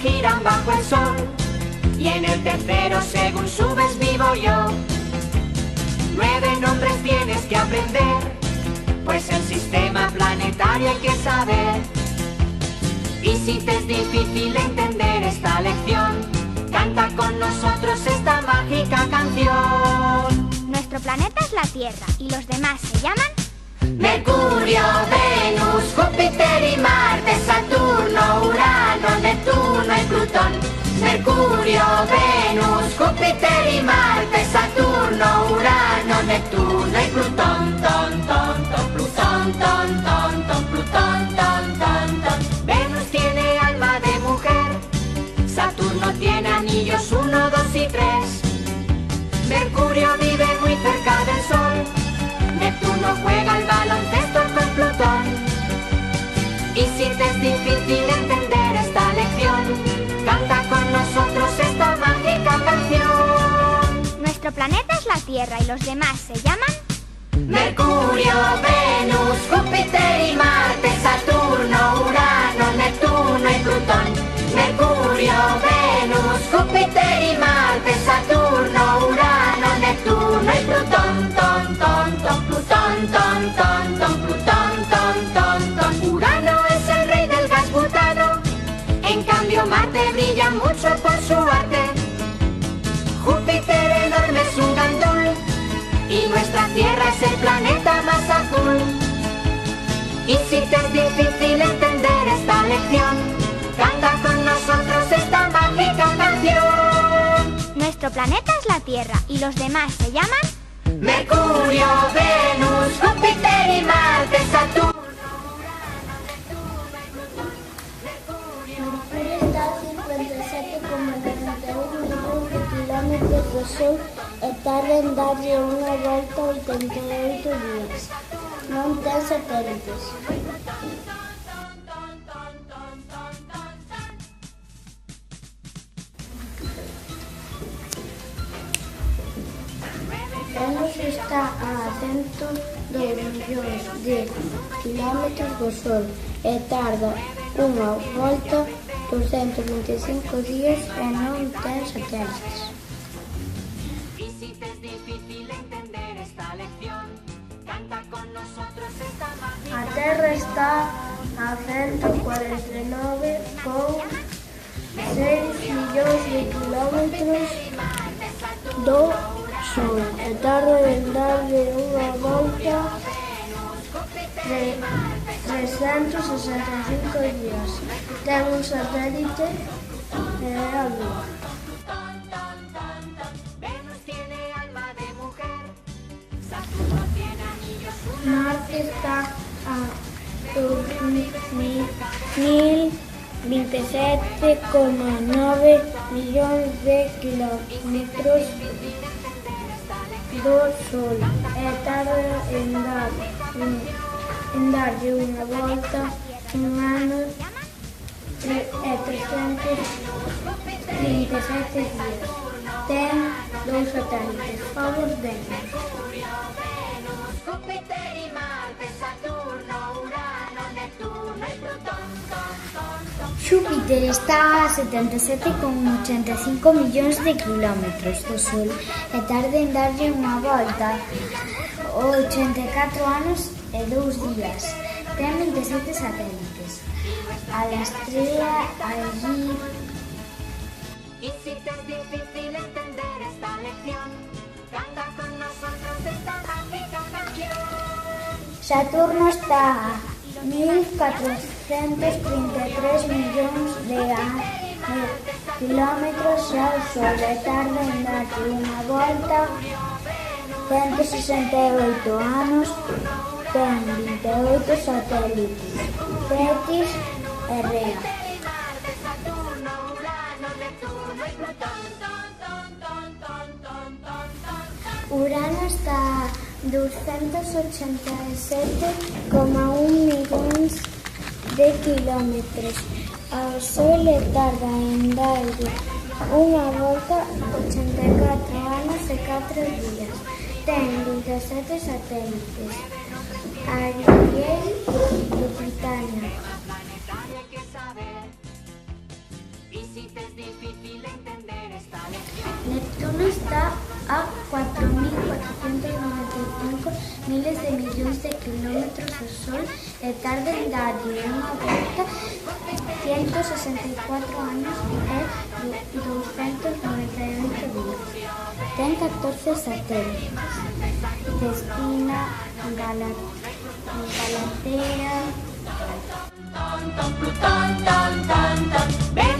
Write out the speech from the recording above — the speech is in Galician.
giran bajo el sol. Y en el tercero, según subes, vivo yo. 9 nombres tienes que aprender, pues el sistema planetario hay que saber. Y si te es difícil entender esta lección, canta con nosotros esta mágica canción. Nuestro planeta es la Tierra y los demás se llaman Mercurio, Venus, Júpiter y Marte, Saturno, Urano, Neptuno y Plutón. Mercurio, Venus, Júpiter y Marte, Saturno, Urano, Neptuno y Plutón. Ton, ton, ton, Plutón, ton, ton, ton, Plutón, ton, ton, ton. Venus tiene alma de mujer, Saturno tiene anillos 1, 2 y 3. Mercurio vive muy cerca del Sol, Neptuno juega al baloncesto con Plutón. Y si te es difícil entender esta lección, canta con nosotros esta mágica canción. Nuestro planeta es la Tierra y los demás se llaman Mercurio, Venus, Júpiter y Marte, Saturno, Urano, Neptuno y Plutón. Mercurio, Venus, Júpiter y Marte, Saturno, Urano, Neptuno y Plutón. Ton, ton, ton, Plutón, ton, ton, ton, Plutón, ton, ton, ton. Urano es el rey del gas butano, en cambio Marte brilla mucho por su arte. Júpiter enorme es un gandul, y nuestra Tierra es el planeta más azul. Y si te es difícil entender esta lección, canta con nosotros esta mágica canción. Nuestro planeta es la Tierra y los demás se llaman Mercurio, Venus, Júpiter y Marte, Saturno. Mercurio está a 57,41 millones de kilómetros do Sol e tarda en darlle unha volta 88 días. Non ten satélites. Venus está a 102 millóns de kilómetros do Sol e tarda unha volta 225 días e non ten satélites. Y si te es difícil entender esta lección, canta con nosotros esta mágica. A Terra está a 149,6 millóns de kilómetros do Sol e tarda en darlle unha volta 365 días. Ten un satélite e a Lúa. Venus tiene alma de mujer, Saturno tiene anillos 1. Marte está a 1027,9 millóns de kilómetros do Sol e tarda en darlle unha volta un ano e 327 días. Ten 2 satélites, favos Venus. Júpiter y Marte, Saturno, Urano, Neptuno y Plutón. Xúpiter está a 77,85 millóns de kilómetros do Sol e tarda en darlle unha volta 84 anos e 2 días. Ten 27 satélites. A la estrella allí. Y si te es difícil entender esta lección, canta con nosotros esta mágica canción. Saturno está a 1.433 millóns de kilómetros ao Sol e tarda en darlle unha volta 168 anos, ten 28 satélites, Tetis e Rea. Urano está a 287,1 millóns de kilómetros ao Sol e tarda en darlle unha volta 84 anos e 4 días. Ten 27 satélites. Ariel de Titania. Y si Neptuno está a 4.495 miles de millóns de kilómetros do Sol e tarda en darlle unha volta 164 anos e 298 días. Ten 14 satélites. Despina, Galatea... Plutón, ton, ton, ton, ton.